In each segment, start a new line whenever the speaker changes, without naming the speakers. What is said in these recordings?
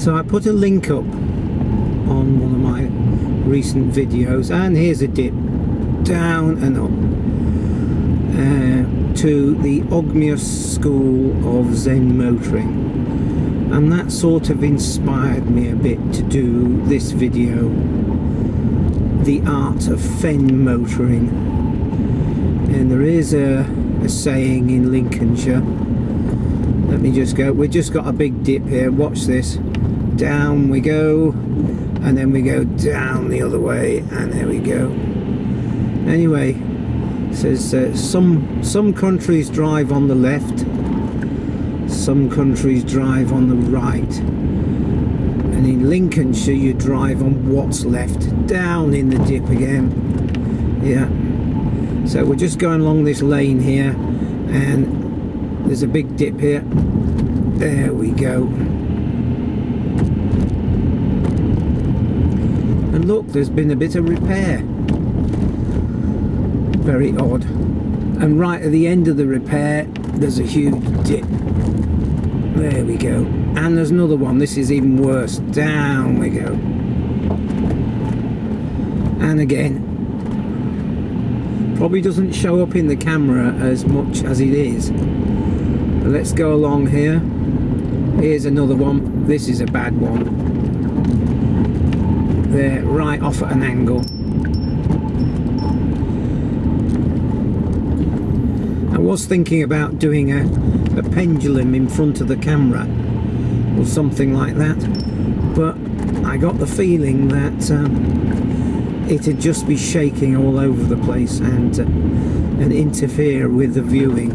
So I put a link up on one of my recent videos, and here's a dip down and up to the Ogmius School of Zen Motoring, and that sort of inspired me a bit to do this video, the art of fen motoring. And there is a saying in Lincolnshire, let me just go, we've just got a big dip here, watch this, down we go, and then we go down the other way, and there we go. Anyway, it says some countries drive on the left, some countries drive on the right, and in Lincolnshire you drive on what's left, down in the dip again. Yeah, so we're just going along this lane here, and there's a big dip here. There we go. And look, there's been a bit of repair. Very odd. And right at the end of the repair, there's a huge dip. There we go. And there's another one. This is even worse. Down we go. And again. Probably doesn't show up in the camera as much as it is. But let's go along here. Here's another one. This is a bad one. There, right off at an angle. I was thinking about doing a pendulum in front of the camera or something like that, but I got the feeling that it'd just be shaking all over the place and interfere with the viewing.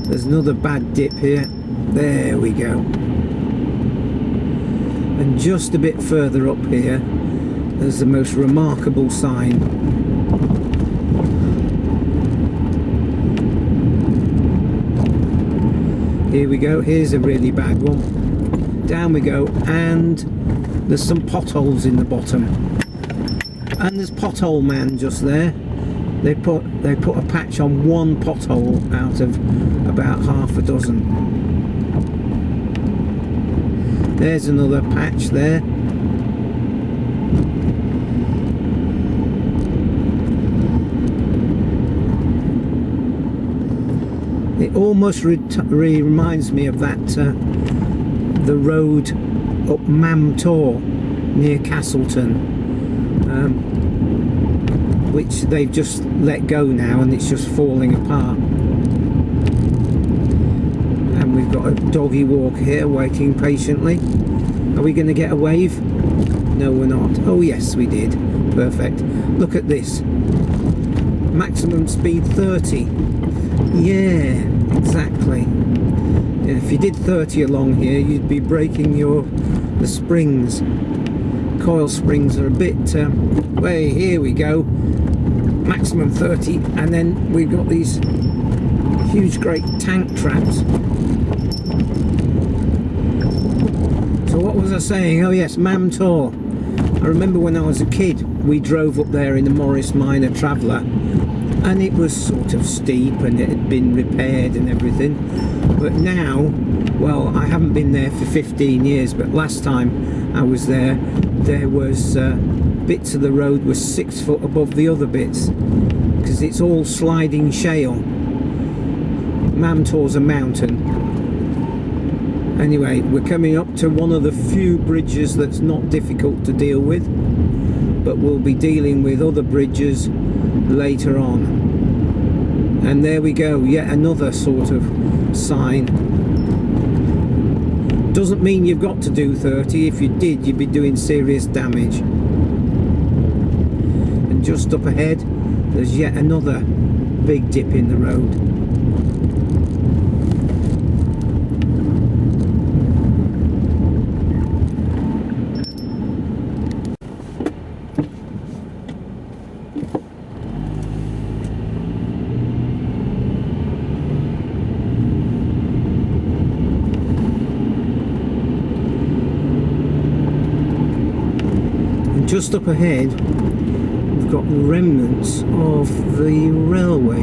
There's another bad dip here. There we go. And just a bit further up here, there's the most remarkable sign. Here we go, here's a really bad one. Down we go, and there's some potholes in the bottom. And there's Pothole Man just there. They put a patch on one pothole out of about half a dozen. There's another patch there. It almost reminds me of that the road up Mam Tor near Castleton, which they've just let go now, and it's just falling apart. And we've got a doggy walk here waiting patiently. Are we going to get a wave? No, we're not. Oh yes, we did. Perfect. Look at this. Maximum speed 30. Yeah, exactly. If you did 30 along here, you'd be breaking the springs. Coil springs are a bit way. Here we go, maximum 30, and then we've got these huge great tank traps. So what was I saying? Oh yes, Mam Tor. I remember when I was a kid, we drove up there in the Morris Minor Traveller, and it was sort of steep and it had been repaired and everything. But now, well, I haven't been there for 15 years, but last time I was there, there was bits of the road was 6 foot above the other bits, because it's all sliding shale. Mam Tor's a mountain. Anyway, we're coming up to one of the few bridges that's not difficult to deal with, but we'll be dealing with other bridges later on. And there we go, yet another sort of sign. Doesn't mean you've got to do 30. If you did, you'd be doing serious damage. And just up ahead, there's yet another big dip in the road. Just up ahead, we've got the remnants of the railway.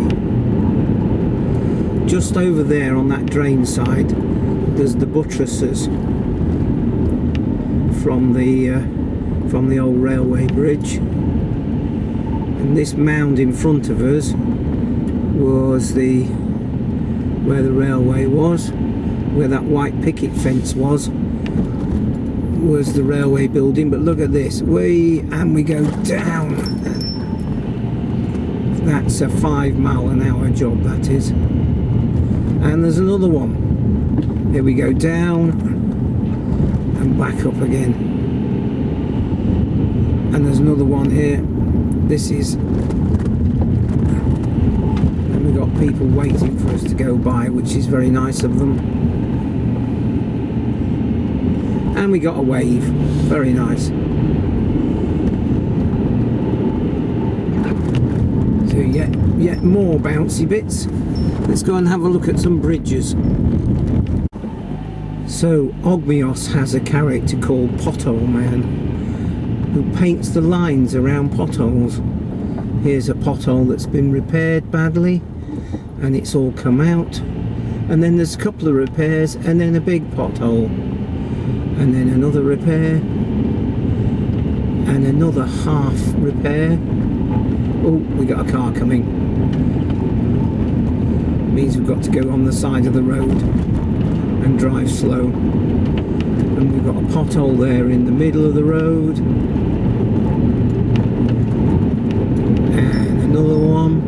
Just over there on that drain side, there's the buttresses from the old railway bridge, and this mound in front of us was where the railway was, where that white picket fence was the railway building. But look at this, we go down. That's a 5 mile an hour job, that is. And there's another one. Here we go, down and back up again. And there's another one here. This is, and we've got people waiting for us to go by, which is very nice of them. And we got a wave, very nice. So yet more bouncy bits. Let's go and have a look at some bridges. So Ogmios has a character called Pothole Man, who paints the lines around potholes. Here's a pothole that's been repaired badly, and it's all come out. And then there's a couple of repairs, and then a big pothole, and then another repair, and another half repair. Oh, we got a car coming. Means we've got to go on the side of the road and drive slow. And we've got a pothole there in the middle of the road, and another one.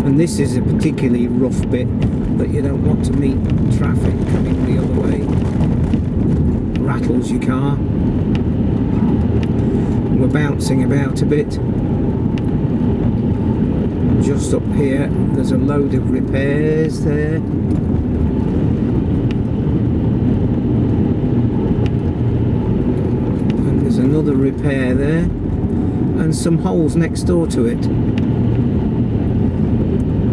And this is a particularly rough bit that you don't want to meet traffic coming the other way. Rattles your car. We're bouncing about a bit. Just up here there's a load of repairs there. And there's another repair there, and some holes next door to it.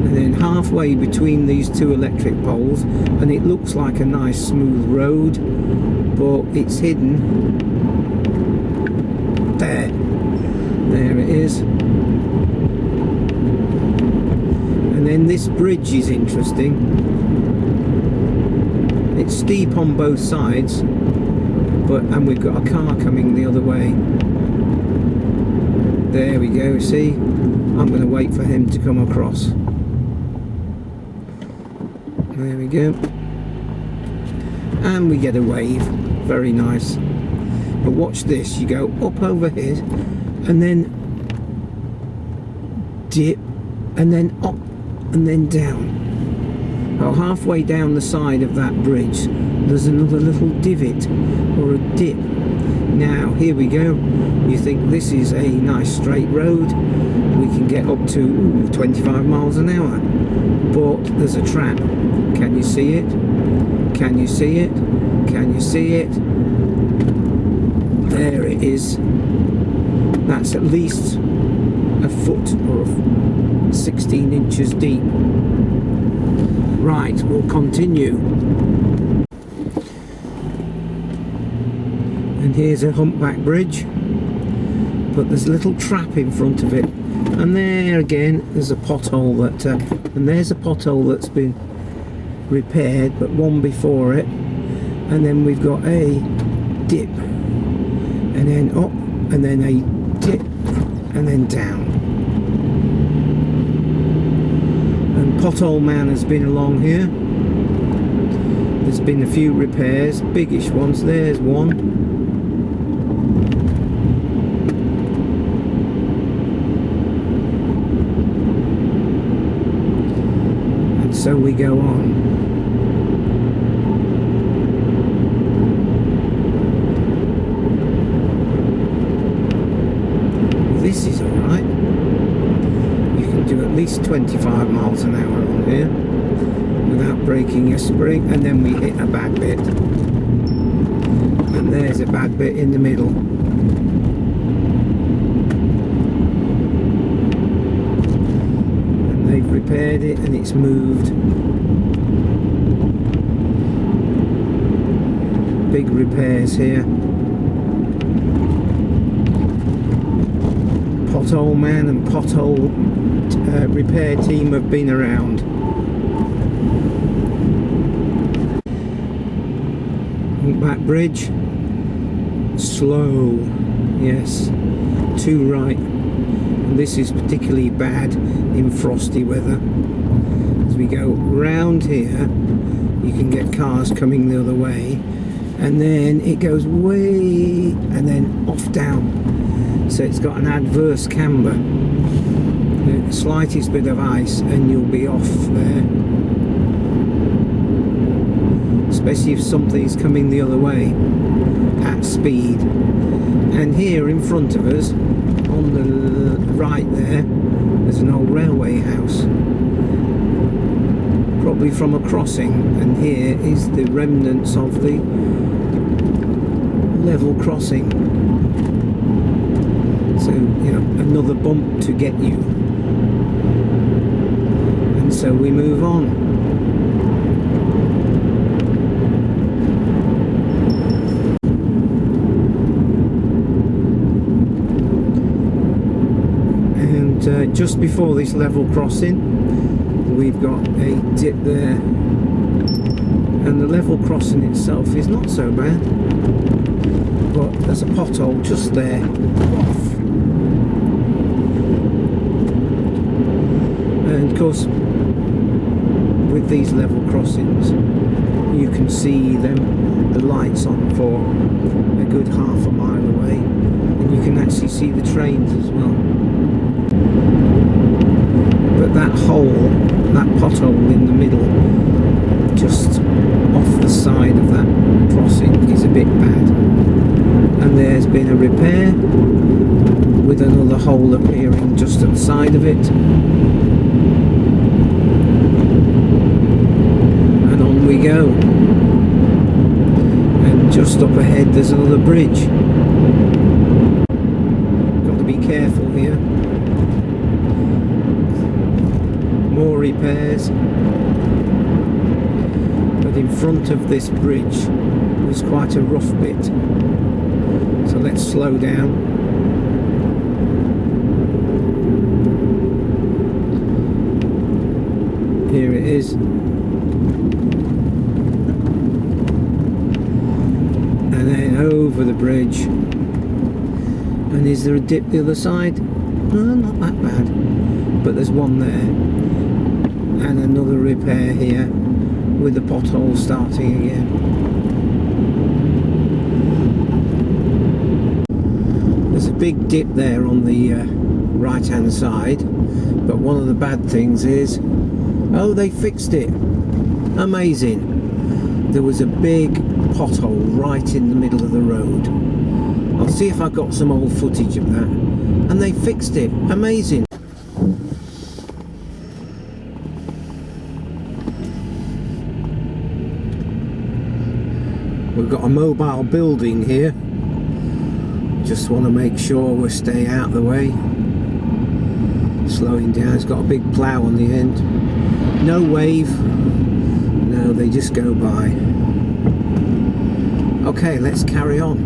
And then halfway between these two electric poles, and it looks like a nice smooth road, but it's hidden. There it is. And then this bridge is interesting. It's steep on both sides, and we've got a car coming the other way. There we go, see? I'm going to wait for him to come across. There we go. And we get a wave. Very nice. But watch this, you go up over here, and then dip, and then up, and then down. Well, halfway down the side of that bridge there's another little divot or a dip. Now here we go. You think this is a nice straight road, we can get up to 25 miles an hour, but there's a trap. Can you see it? Can you see it? Can you see it? There it is. That's at least a foot or 16 inches deep. Right, we'll continue. And here's a humpback bridge, but there's a little trap in front of it. And there again, there's a pothole and there's a pothole that's been repaired, but one before it. And then we've got a dip, and then up, and then a dip, and then down. And Pothole Man has been along here. There's been a few repairs, biggish ones. There's one. And so we go on. This is alright. You can do at least 25 miles an hour on here without breaking a spring, and then we hit a bad bit. And there's a bad bit in the middle. And they've repaired it and it's moved. Big repairs here. Pothole Man and Pothole repair team have been around. Humpback Bridge, slow, yes, too right. And this is particularly bad in frosty weather. As we go round here, you can get cars coming the other way, and then it goes way and then off down, so it's got an adverse camber. The slightest bit of ice and you'll be off there, especially if something's coming the other way at speed. And here in front of us on the right there's an old railway house, probably from a crossing, and here is the remnants of the level crossing. So, you know, another bump to get you, and so we move on. And just before this level crossing, we've got a dip there, and the level crossing itself is not so bad, but there's a pothole just there off. And of course, with these level crossings, you can see them, the lights on for a good half a mile away, and you can actually see the trains as well. But that hole, that pothole in the middle, just off the side of that crossing, is a bit bad. And there's been a repair with another hole appearing just at the side of it. And on we go. And just up ahead there's another bridge. Got to be careful here. More repairs, but in front of this bridge was quite a rough bit, so let's slow down. Here it is, and then over the bridge. And is there a dip the other side? No, not that bad, but there's one there. And another repair here with the pothole starting again. There's a big dip there on the right hand side, but one of the bad things is, oh, they fixed it. Amazing. There was a big pothole right in the middle of the road. I'll see if I've got some old footage of that. And they fixed it. Amazing. We've got a mobile building here. Just want to make sure we stay out of the way. Slowing down. It's got a big plough on the end. No wave. No, they just go by. Okay, let's carry on.